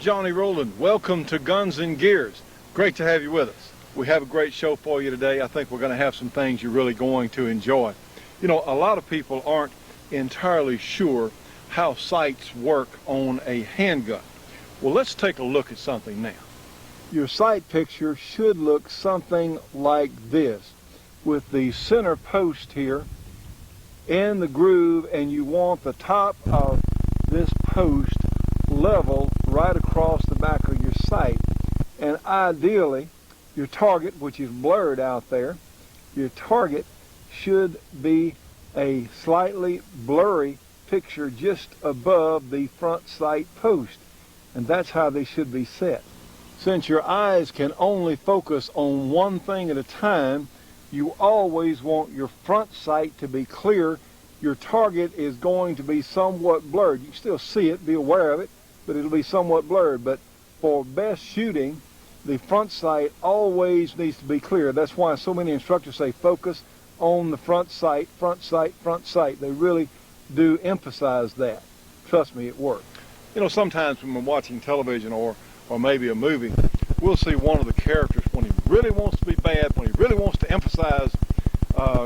Johnny Rowland. Welcome to Guns and Gears. Great to have you with us. We have a great show for you today. I think we're going to have some things you're really going to enjoy. You know, a lot of people aren't entirely sure how sights work on a handgun. Well, let's take a look at something now. Your sight picture should look something like this, with the center post here in the groove, and you want the top of this post level right across the back of your sight. And ideally, your target, which is blurred out there, your target should be a slightly blurry picture just above the front sight post. And that's how they should be set. Since your eyes can only focus on one thing at a time, you always want your front sight to be clear. Your target is going to be somewhat blurred. You can still see it, be aware of it, but it'll be somewhat blurred. But for best shooting, the front sight always needs to be clear. That's why so many instructors say focus on the front sight, front sight, front sight. They really do emphasize that. Trust me, it works. You know, sometimes when we're watching television or maybe a movie, we'll see one of the characters when he really wants to be bad, when he really wants to emphasize,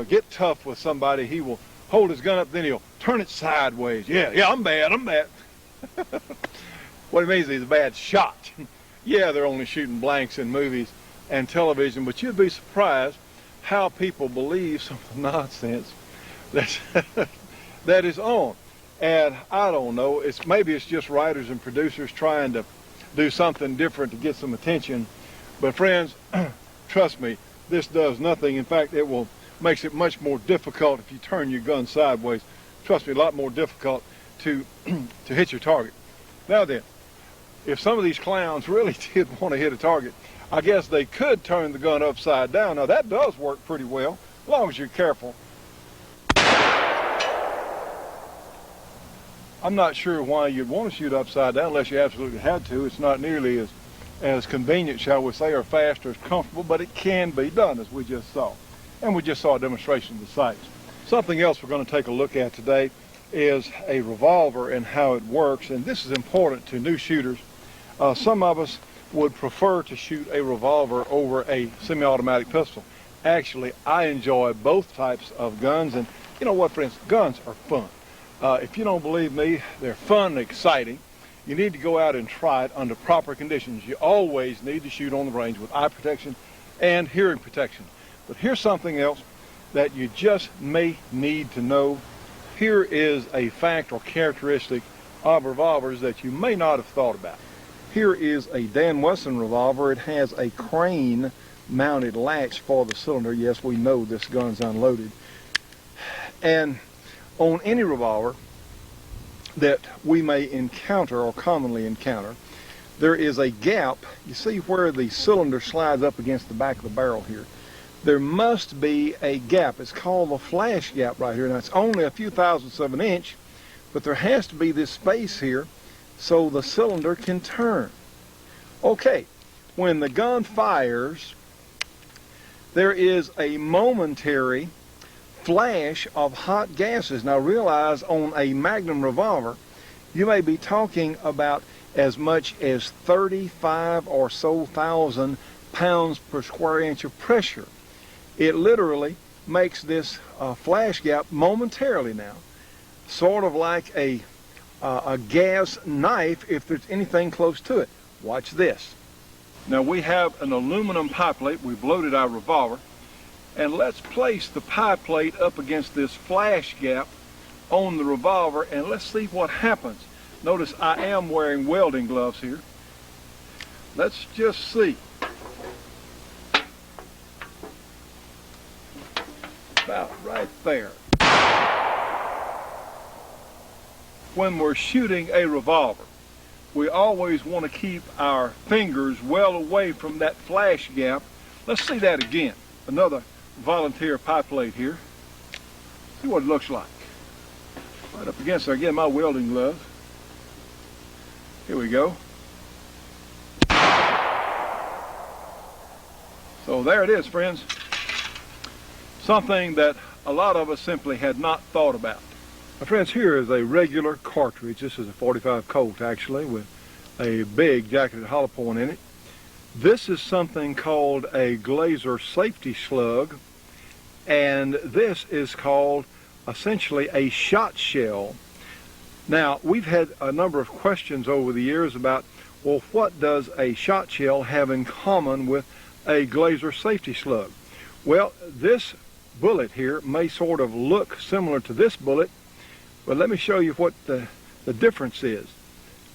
get tough with somebody, he will hold his gun up, then he'll turn it sideways. Yeah, I'm bad. What he means is he's a bad shot. Yeah, they're only shooting blanks in movies and television, but you'd be surprised how people believe some of the nonsense that is on. And I don't know, maybe it's just writers and producers trying to do something different to get some attention. But friends, trust me, this does nothing. In fact, makes it much more difficult if you turn your gun sideways. Trust me, a lot more difficult to hit your target. Now then, if some of these clowns really did want to hit a target, I guess they could turn the gun upside down. Now that does work pretty well, as long as you're careful. I'm not sure why you'd want to shoot upside down unless you absolutely had to. It's not nearly as convenient, shall we say, or fast or as comfortable, but it can be done, as we just saw. And we just saw a demonstration of the sights. Something else we're going to take a look at today is a revolver and how it works. And this is important to new shooters. Some of us would prefer to shoot a revolver over a semi-automatic pistol. Actually, I enjoy both types of guns. And you know what, friends? Guns are fun. If you don't believe me, they're fun and exciting. You need to go out and try it under proper conditions. You always need to shoot on the range with eye protection and hearing protection. But here's something else that you just may need to know. Here is a fact or characteristic of revolvers that you may not have thought about. Here is a Dan Wesson revolver. It has a crane mounted latch for the cylinder. Yes, we know this gun's unloaded. And on any revolver that we may encounter or commonly encounter, there is a gap. You see where the cylinder slides up against the back of the barrel here? There must be a gap. It's called the flash gap right here. Now it's only a few thousandths of an inch, but there has to be this space here so the cylinder can turn. Okay, when the gun fires, there is a momentary flash of hot gases. Now realize on a Magnum revolver, you may be talking about as much as 35 or so thousand pounds per square inch of pressure. It literally makes this flash gap momentarily now, sort of like a gas knife if there's anything close to it. Watch this. Now we have an aluminum pie plate. We've loaded our revolver. And let's place the pie plate up against this flash gap on the revolver and let's see what happens. Notice I am wearing welding gloves here. Let's just see. About right there. When we're shooting a revolver, we always want to keep our fingers well away from that flash gap. Let's see that again. Another volunteer pie plate here. See what it looks like. Right up against there. Again, my welding gloves. Here we go. So there it is, friends. Something that a lot of us simply had not thought about. My friends, here is a regular cartridge. This is a .45 Colt actually with a big jacketed hollow point in it. This is something called a Glazer safety slug, and this is called essentially a shot shell. Now, we've had a number of questions over the years about, well, what does a shot shell have in common with a Glazer safety slug? Well, this bullet here may sort of look similar to this bullet, but let me show you what the difference is.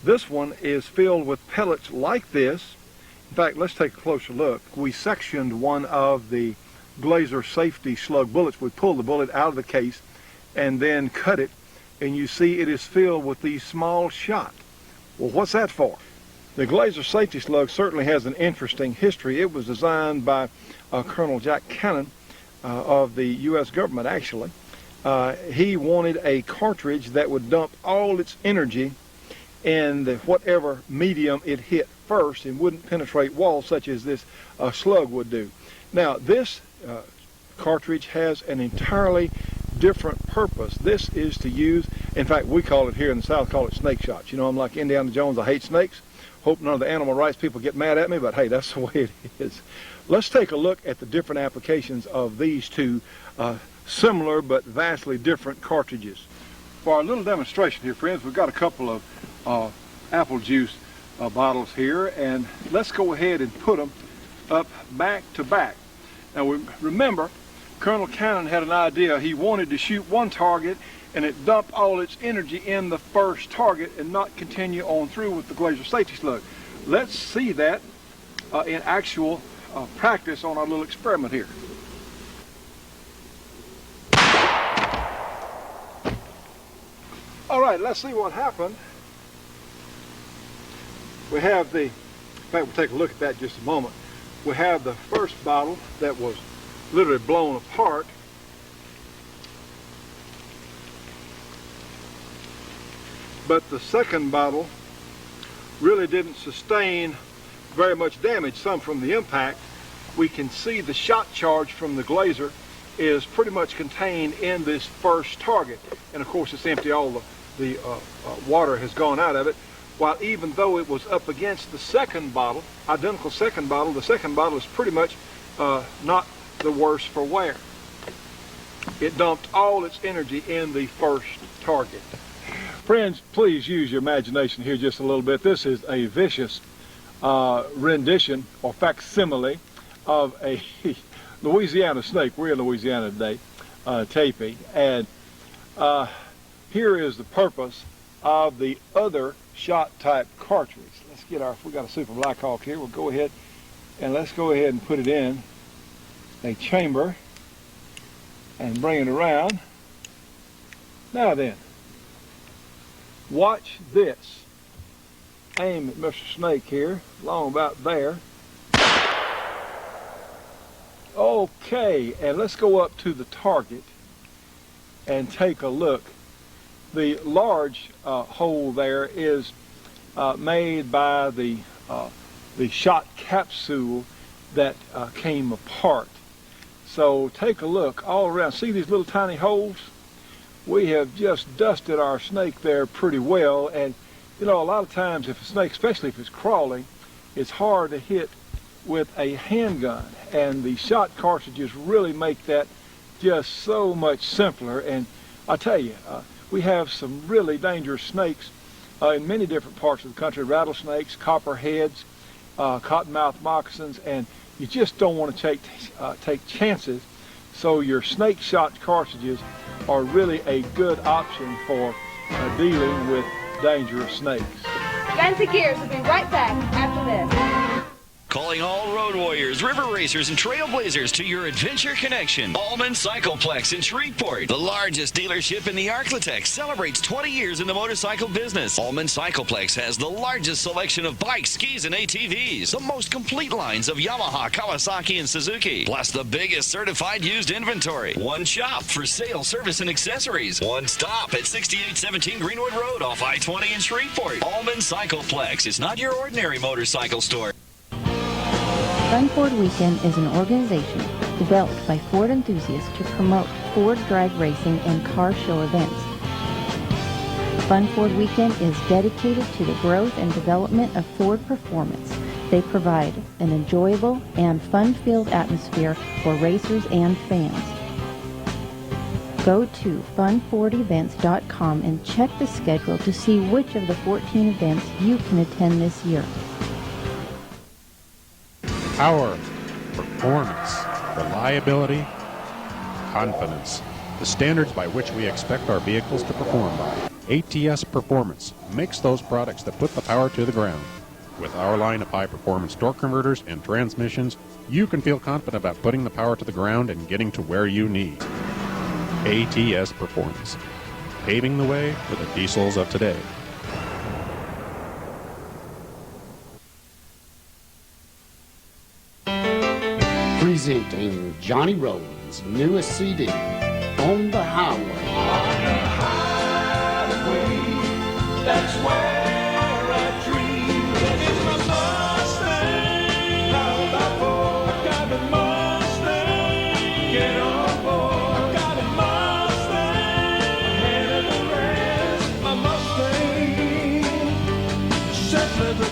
This one is filled with pellets like this. In fact, let's take a closer look. We sectioned one of the Glazer safety slug bullets. We pulled the bullet out of the case and then cut it, and you see it is filled with these small shot. Well, what's that for? The Glazer safety slug certainly has an interesting history. It was designed by Colonel Jack Cannon of the U.S. government, actually. He wanted a cartridge that would dump all its energy in whatever medium it hit first and wouldn't penetrate walls such as this slug would do. Now, this cartridge has an entirely different purpose. This is to use, in fact, we call it here in the South, call it snake shots. You know, I'm like Indiana Jones, I hate snakes. Hope none of the animal rights people get mad at me, but hey, that's the way it is. Let's take a look at the different applications of these two similar but vastly different cartridges. For our little demonstration here, friends, we've got a couple of apple juice bottles here, and let's go ahead and put them up back to back. Now, remember, Colonel Cannon had an idea. He wanted to shoot one target and it dumped all its energy in the first target and not continue on through with the Glazer safety slug. Let's see that in actual practice on our little experiment here. All right, let's see what happened. We have in fact, we'll take a look at that in just a moment. We have the first bottle that was literally blown apart. But the second bottle really didn't sustain very much damage, some from the impact. We can see the shot charge from the Glazer is pretty much contained in this first target. And of course it's empty, all the water has gone out of it. While even though it was up against the second bottle, identical second bottle, the second bottle is pretty much not the worse for wear. It dumped all its energy in the first target. Friends, please use your imagination here just a little bit. This is a vicious rendition or facsimile of a Louisiana snake. We're in Louisiana today, taping, and here is the purpose of the other shot type cartridge. Let's get if we got a Super Black Hawk here, we'll go ahead and let's go ahead and put it in a chamber and bring it around. Now then, watch this. Aim at Mr. Snake here, along about there. Okay, and let's go up to the target and take a look. The large hole there is made by the shot capsule that came apart. So take a look all around. See these little tiny holes? We have just dusted our snake there pretty well, and you know, a lot of times if a snake, especially if it's crawling, it's hard to hit with a handgun, and the shot cartridges really make that just so much simpler. And I tell you, we have some really dangerous snakes in many different parts of the country: rattlesnakes, copperheads, cottonmouth moccasins, and you just don't want to take chances. So your snake shot cartridges are really a good option for dealing with dangerous snakes. Guns and Gears will be right back after this. Calling all road warriors, river racers, and trailblazers to your adventure connection. Allman Cycleplex in Shreveport, the largest dealership in the Arklatex, celebrates 20 years in the motorcycle business. Allman Cycleplex has the largest selection of bikes, skis, and ATVs, the most complete lines of Yamaha, Kawasaki, and Suzuki, plus the biggest certified used inventory. One shop for sale, service, and accessories. One stop at 6817 Greenwood Road off I-20 in Shreveport. Allman Cycleplex is not your ordinary motorcycle store. Fun Ford Weekend is an organization developed by Ford enthusiasts to promote Ford drag racing and car show events. Fun Ford Weekend is dedicated to the growth and development of Ford performance. They provide an enjoyable and fun-filled atmosphere for racers and fans. Go to funfordevents.com and check the schedule to see which of the 14 events you can attend this year. Power, performance, reliability, confidence. The standards by which we expect our vehicles to perform by. ATS Performance makes those products that put the power to the ground. With our line of high-performance torque converters and transmissions, you can feel confident about putting the power to the ground and getting to where you need. ATS Performance, paving the way for the diesels of today. Presenting Johnny Rowlands' newest CD, On the Highway. On the highway, that's where I dream. That is my Mustang. How about four? I got a Mustang. Get on board. I got a Mustang. Ahead of the rest. My Mustang. Settle the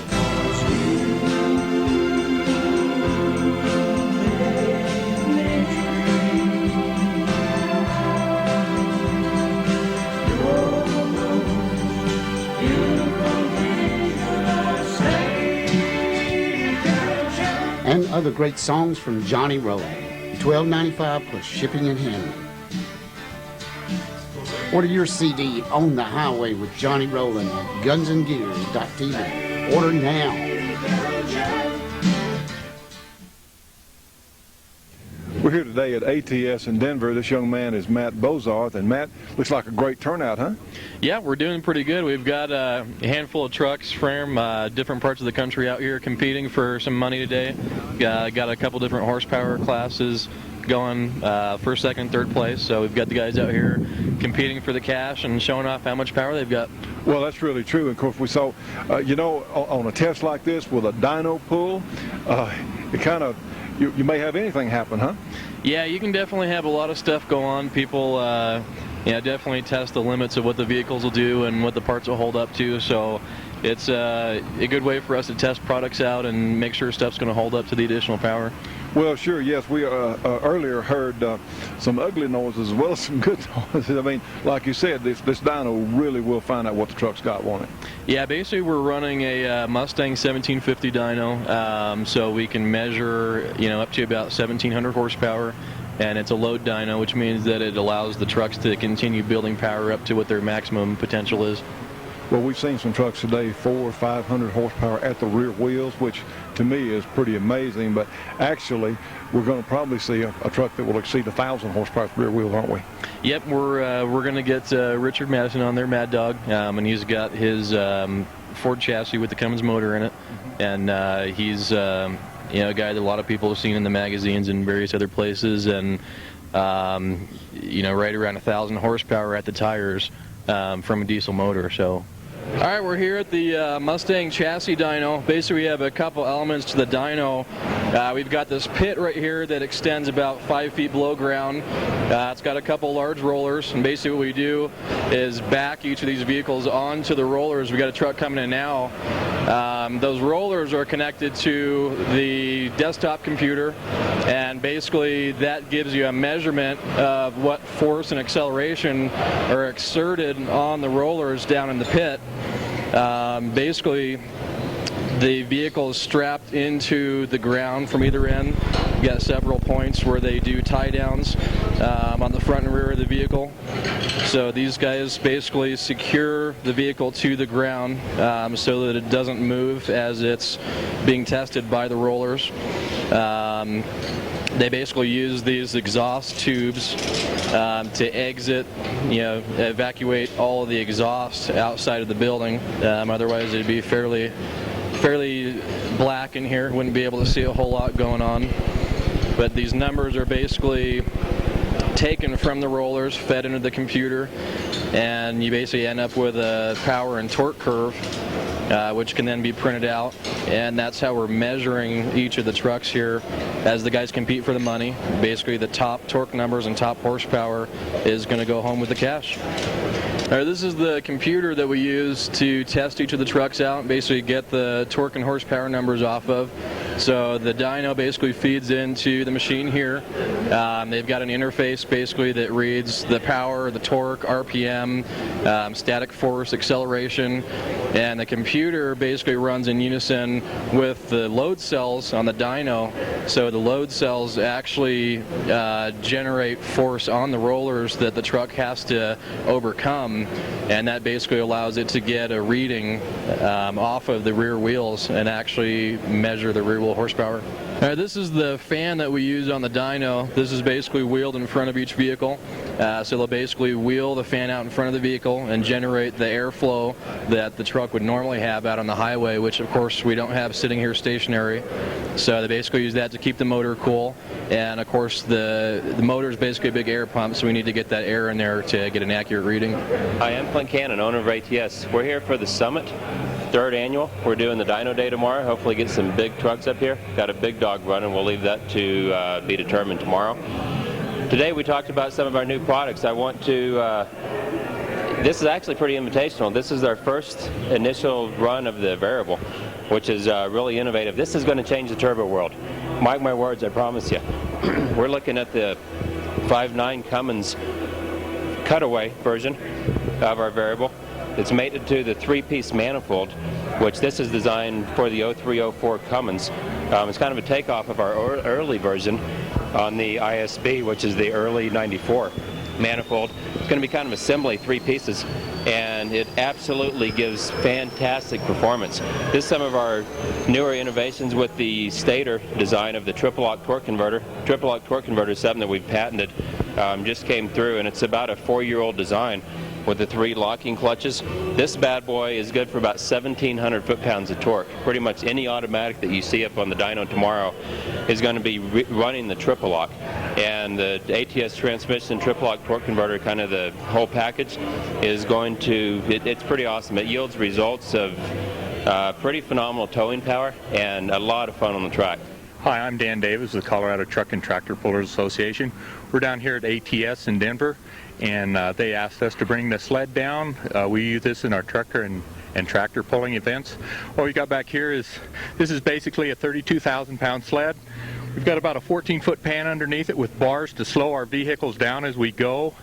and other great songs from Johnny Rowlands. $12.95 plus shipping and handling. Order your CD On the Highway with Johnny Rowlands at gunsandgears.tv. Order now. We're here today at ATS in Denver. This young man is Matt Bozarth, and Matt, looks like a great turnout, huh? Yeah, we're doing pretty good. We've got a handful of trucks from different parts of the country out here competing for some money today. Got a couple different horsepower classes going, first, second, third place. So we've got the guys out here competing for the cash and showing off how much power they've got. Well, that's really true. Of course, we saw, on a test like this with a dyno pull, it kind of, you may have anything happen, huh? Yeah, you can definitely have a lot of stuff go on. People definitely test the limits of what the vehicles will do and what the parts will hold up to. So it's a good way for us to test products out and make sure stuff's going to hold up to the additional power. Well, sure, yes. We earlier heard some ugly noises as well as some good noises. I mean, like you said, this dyno really will find out what the truck's got, won't it? Yeah, basically we're running a Mustang 1750 dyno, so we can measure, up to about 1,700 horsepower, and it's a load dyno, which means that it allows the trucks to continue building power up to what their maximum potential is. Well, we've seen some trucks today, 400 or 500 horsepower at the rear wheels, which to me is pretty amazing. But actually, we're going to probably see a truck that will exceed 1,000 horsepower at the rear wheels, aren't we? Yep, we're going to get Richard Madison on there, Mad Dog, and he's got his Ford chassis with the Cummins motor in it, and he's a guy that a lot of people have seen in the magazines and various other places, and right around 1,000 horsepower at the tires from a diesel motor. So. All right, we're here at the Mustang chassis dyno. Basically, we have a couple elements to the dyno. We've got this pit right here that extends about 5 feet below ground. It's got a couple large rollers, and basically what we do is back each of these vehicles onto the rollers. We got a truck coming in now. Those rollers are connected to the desktop computer, and basically that gives you a measurement of what force and acceleration are exerted on the rollers down in the pit. Basically, the vehicle is strapped into the ground from either end. You've got several points where they do tie downs on the front and rear of the vehicle. So these guys basically secure the vehicle to the ground so that it doesn't move as it's being tested by the rollers. They basically use these exhaust tubes to exit, evacuate all of the exhaust outside of the building. Otherwise, it'd be fairly black in here. Wouldn't be able to see a whole lot going on. But these numbers are basically taken from the rollers, fed into the computer, and you basically end up with a power and torque curve, which can then be printed out. And that's how we're measuring each of the trucks here as the guys compete for the money. Basically, the top torque numbers and top horsepower is going to go home with the cash. All right, this is the computer that we use to test each of the trucks out and basically get the torque and horsepower numbers off of. So the dyno basically feeds into the machine here. They've got an interface basically that reads the power, the torque, RPM, static force, acceleration, and the computer basically runs in unison with the load cells on the dyno. So the load cells actually generate force on the rollers that the truck has to overcome, and that basically allows it to get a reading off of the rear wheels and actually measure the rear wheel horsepower. All right, this is the fan that we use on the dyno. This is basically wheeled in front of each vehicle. So they'll basically wheel the fan out in front of the vehicle and generate the airflow that the truck would normally have out on the highway, which of course we don't have sitting here stationary. So they basically use that to keep the motor cool. And of course the motor is basically a big air pump, so we need to get that air in there to get an accurate reading. Hi, I'm Clint Cannon, owner of ATS. We're here for the Summit, 3rd annual. We're doing the dyno day tomorrow. Hopefully get some big trucks up here. Got a big dog running. We'll leave that to be determined tomorrow. Today we talked about some of our new products. I want to, this is actually pretty invitational. This is our first initial run of the variable, which is really innovative. This is going to change the turbo world. Mark my words, I promise you. We're looking at the 5.9 Cummins cutaway version of our variable. It's mated to the 3-piece manifold, which this is designed for the 0304 Cummins. It's kind of a takeoff of our early version on the ISB, which is the early 94 manifold. It's going to be kind of assembly, 3 pieces, and it absolutely gives fantastic performance. This is some of our newer innovations with the stator design of the triple-lock torque converter. Triple-lock torque converter is something that we've patented, just came through, and it's about a 4-year-old design with the 3 locking clutches. This bad boy is good for about 1,700 foot-pounds of torque. Pretty much any automatic that you see up on the dyno tomorrow is going to be running the triple lock. And the ATS transmission triple lock torque converter, kind of the whole package, is going to, it's pretty awesome. It yields results of pretty phenomenal towing power and a lot of fun on the track. Hi, I'm Dan Davis with the Colorado Truck and Tractor Pullers Association. We're down here at ATS in Denver, and they asked us to bring the sled down. We use this in our trucker and tractor pulling events. What we got back here is, this is basically a 32,000-pound sled. We've got about a 14-foot pan underneath it with bars to slow our vehicles down as we go.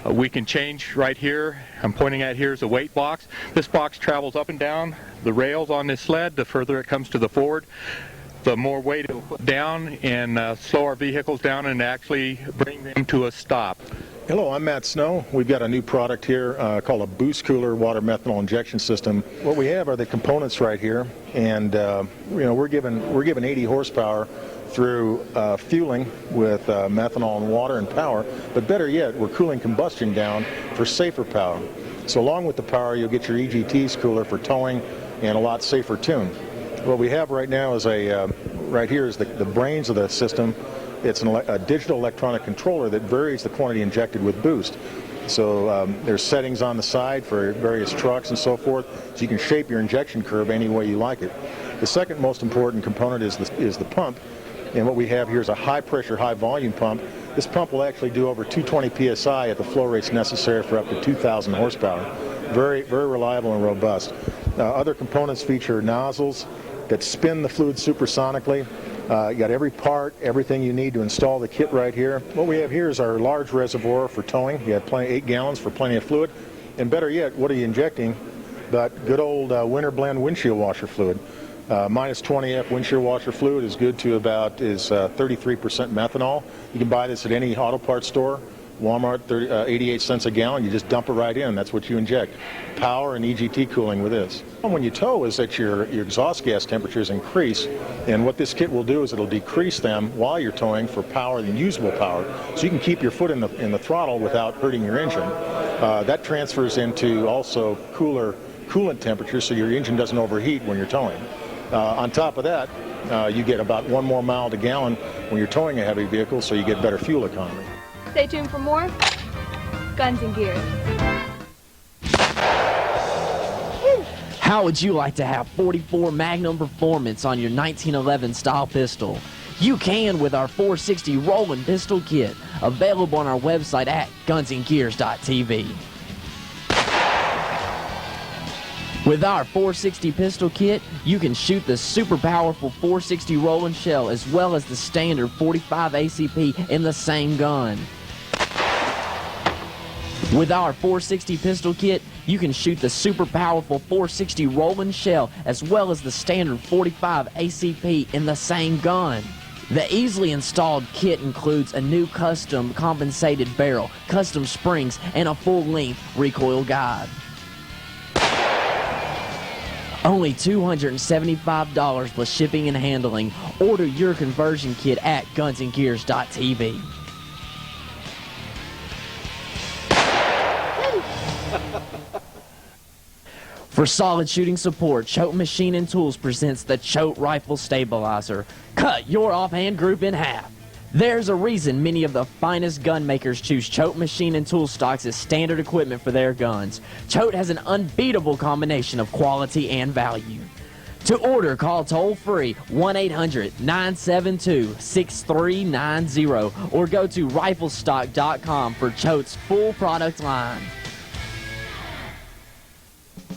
We can change right here. I'm pointing at here is a weight box. This box travels up and down the rails on this sled. The further it comes to the forward, the more weight it will put down and slow our vehicles down and actually bring them to a stop. Hello, I'm Matt Snow. We've got a new product here called a Boost Cooler water methanol injection system. What we have are the components right here, and we're given 80 horsepower through fueling with methanol and water and power, but better yet, we're cooling combustion down for safer power. So along with the power, you'll get your EGT's cooler for towing and a lot safer tune. What we have right now is right here is the brains of the system. It's a digital electronic controller that varies the quantity injected with Boost. So there's settings on the side for various trucks and so forth, so you can shape your injection curve any way you like it. The second most important component is the pump, and what we have here is a high-pressure, high-volume pump. This pump will actually do over 220 psi at the flow rates necessary for up to 2,000 horsepower. Very, very reliable and robust. Other components feature nozzles that spin the fluid supersonically. You got every part, everything you need to install the kit right here. What we have here is our large reservoir for towing. You have 8 gallons for plenty of fluid. And better yet, what are you injecting? But good old winter blend windshield washer fluid. Minus 20F windshield washer fluid is good to about 33% methanol. You can buy this at any auto parts store. Walmart, 88 cents a gallon. You just dump it right in. That's what you inject. Power and EGT cooling with this. When you tow is that your exhaust gas temperatures increase, and what this kit will do is it'll decrease them while you're towing for power and usable power, so you can keep your foot in the throttle without hurting your engine. That transfers into also coolant temperatures, so your engine doesn't overheat when you're towing. On top of that, you get about 1 more mile to gallon when you're towing a heavy vehicle, so you get better fuel economy. Stay tuned for more Guns and Gears. How would you like to have 44 Magnum Performance on your 1911 style pistol? You can with our 460 Rowlands pistol kit, available on our website at gunsandgears.tv. With our 460 pistol kit, you can shoot the super powerful 460 Rowlands shell as well as the standard 45 ACP in the same gun. With our 460 pistol kit, you can shoot the super powerful 460 Rowlands shell as well as the standard 45 ACP in the same gun. The easily installed kit includes a new custom compensated barrel, custom springs, and a full-length recoil guide. Only $275 plus shipping and handling. Order your conversion kit at gunsandgears.tv. For solid shooting support, Choate Machine and Tools presents the Choate Rifle Stabilizer. Cut your offhand group in half. There's a reason many of the finest gun makers choose Choate Machine and Tool stocks as standard equipment for their guns. Choate has an unbeatable combination of quality and value. To order, call toll-free 1-800-972-6390 or go to riflestock.com for Choate's full product line.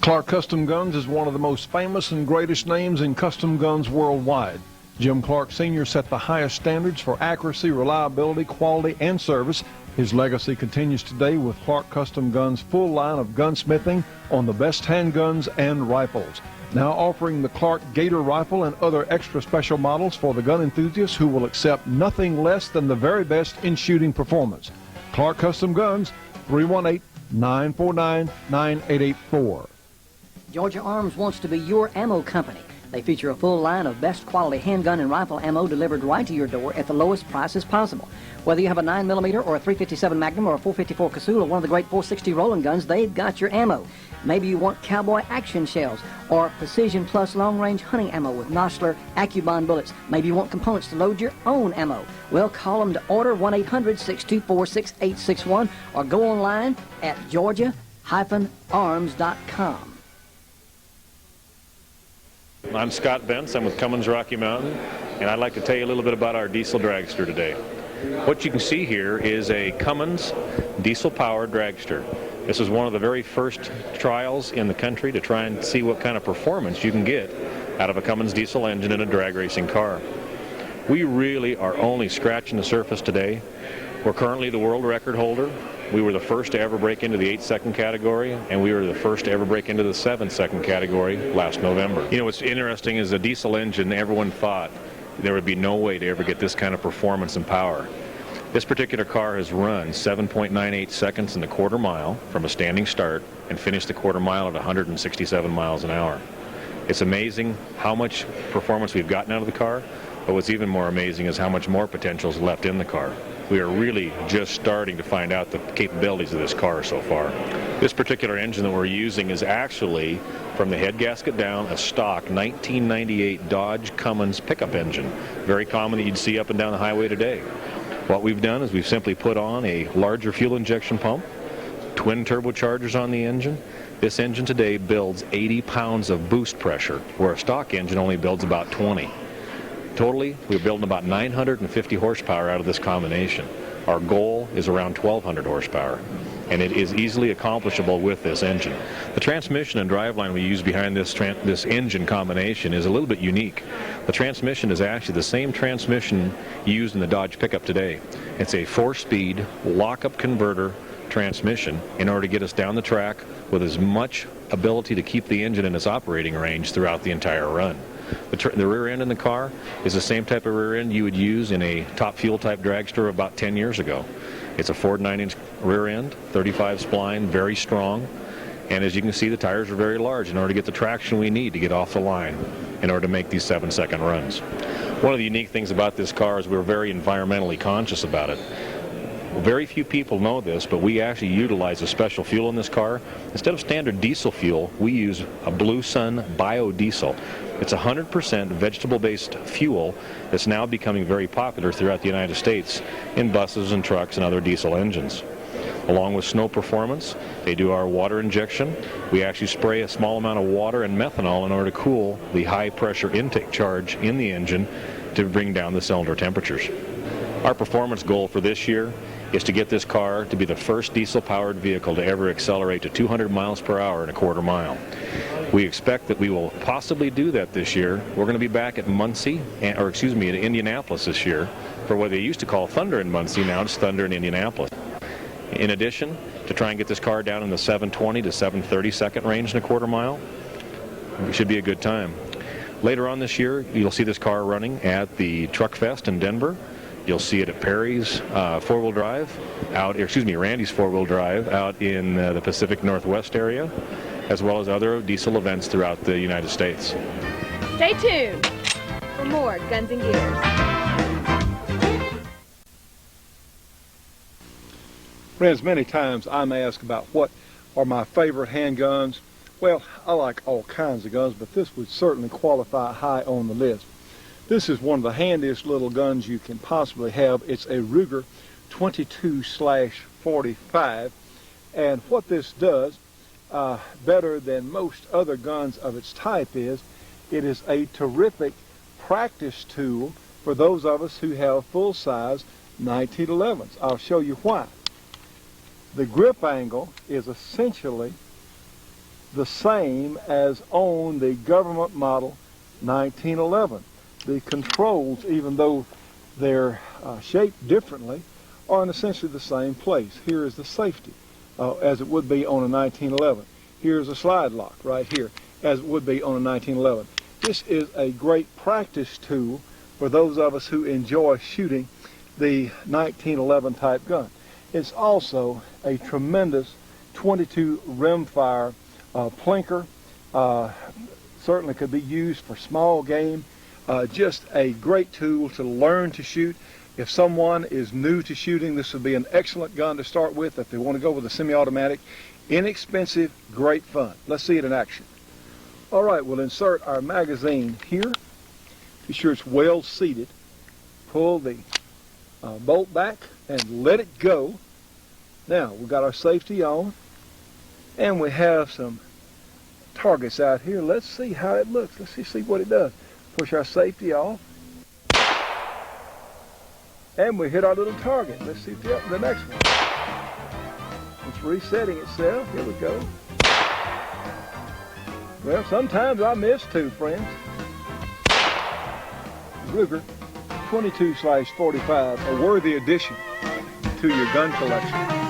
Clark Custom Guns is one of the most famous and greatest names in custom guns worldwide. Jim Clark Sr. set the highest standards for accuracy, reliability, quality, and service. His legacy continues today with Clark Custom Guns' full line of gunsmithing on the best handguns and rifles. Now offering the Clark Gator rifle and other extra special models for the gun enthusiasts who will accept nothing less than the very best in shooting performance. Clark Custom Guns, 318-949-9884. Georgia Arms wants to be your ammo company. They feature a full line of best quality handgun and rifle ammo delivered right to your door at the lowest prices possible. Whether you have a 9mm or a .357 Magnum or a .454 Casull or one of the great .460 Rowland guns, they've got your ammo. Maybe you want cowboy action shells or Precision Plus long-range hunting ammo with Nosler AccuBond bullets. Maybe you want components to load your own ammo. Well, call them to order 1-800-624-6861 or go online at georgia-arms.com. I'm Scott Bentz. I'm with Cummins Rocky Mountain, and I'd like to tell you a little bit about our diesel dragster today. What you can see here is a Cummins diesel-powered dragster. This is one of the very first trials in the country to try and see what kind of performance you can get out of a Cummins diesel engine in a drag racing car. We really are only scratching the surface today. We're currently the world record holder. We were the first to ever break into the 8-second category, and we were the first to ever break into the 7-second category last November. You know, what's interesting is a diesel engine, everyone thought there would be no way to ever get this kind of performance and power. This particular car has run 7.98 seconds in the quarter mile from a standing start and finished the quarter mile at 167 miles an hour. It's amazing how much performance we've gotten out of the car, but what's even more amazing is how much more potential is left in the car. We are really just starting to find out the capabilities of this car so far. This particular engine that we're using is actually, from the head gasket down, a stock 1998 Dodge Cummins pickup engine. Very common that you'd see up and down the highway today. What we've done is we've simply put on a larger fuel injection pump, twin turbochargers on the engine. This engine today builds 80 pounds of boost pressure, where a stock engine only builds about 20. Totally, we're building about 950 horsepower out of this combination. Our goal is around 1,200 horsepower, and it is easily accomplishable with this engine. The transmission and driveline we use behind this engine combination is a little bit unique. The transmission is actually the same transmission used in the Dodge pickup today. It's a 4-speed lock-up converter transmission in order to get us down the track with as much ability to keep the engine in its operating range throughout the entire run. The rear end in the car is the same type of rear end you would use in a top fuel type dragster about 10 years ago. It's a 4 9-inch rear end, 35 spline, very strong, and as you can see, the tires are very large in order to get the traction we need to get off the line in order to make these 7-second runs. One of the unique things about this car is we're very environmentally conscious about it. Very few people know this, but we actually utilize a special fuel in this car. Instead of standard diesel fuel, we use a Blue Sun biodiesel. It's 100% vegetable-based fuel that's now becoming very popular throughout the United States in buses and trucks and other diesel engines. Along with snow performance, they do our water injection. We actually spray a small amount of water and methanol in order to cool the high-pressure intake charge in the engine to bring down the cylinder temperatures. Our performance goal for this year is to get this car to be the first diesel-powered vehicle to ever accelerate to 200 miles per hour in a quarter mile. We expect that we will possibly do that this year. We're going to be back at Muncie, at Indianapolis this year, for what they used to call Thunder in Muncie. Now it's Thunder in Indianapolis. In addition, to try and get this car down in the 720 to 730 second range in a quarter mile, it should be a good time. Later on this year, you'll see this car running at the Truck Fest in Denver. You'll see it at Perry's four-wheel drive, Randy's four-wheel drive out in the Pacific Northwest area, as well as other diesel events throughout the United States. Stay tuned for more Guns and Gears. Friends, many times I'm asked about what are my favorite handguns. Well, I like all kinds of guns, but this would certainly qualify high on the list. This is one of the handiest little guns you can possibly have. It's a Ruger 22/45, and what this does better than most other guns of its type is it is a terrific practice tool for those of us who have full-size 1911s. I'll show you why. The grip angle is essentially the same as on the government model 1911. The controls, even though they're shaped differently, are in essentially the same place. Here is the safety, as it would be on a 1911. Here's a slide lock right here, as it would be on a 1911. This is a great practice tool for those of us who enjoy shooting the 1911 type gun. It's also a tremendous 22 rimfire plinker. Certainly could be used for small game. Just a great tool to learn to shoot. If someone is new to shooting, this would be an excellent gun to start with. If they want to go with a semi-automatic, inexpensive, great fun. Let's see it in action. All right, we'll insert our magazine here. Be sure it's well seated. Pull the bolt back and let it go. Now, we've got our safety on, and we have some targets out here. Let's see how it looks. Let's see what it does. Push our safety off, and we hit our little target. Let's see the next one. It's resetting itself. Here we go. Well, sometimes I miss too, friends. Ruger 22/45, a worthy addition to your gun collection.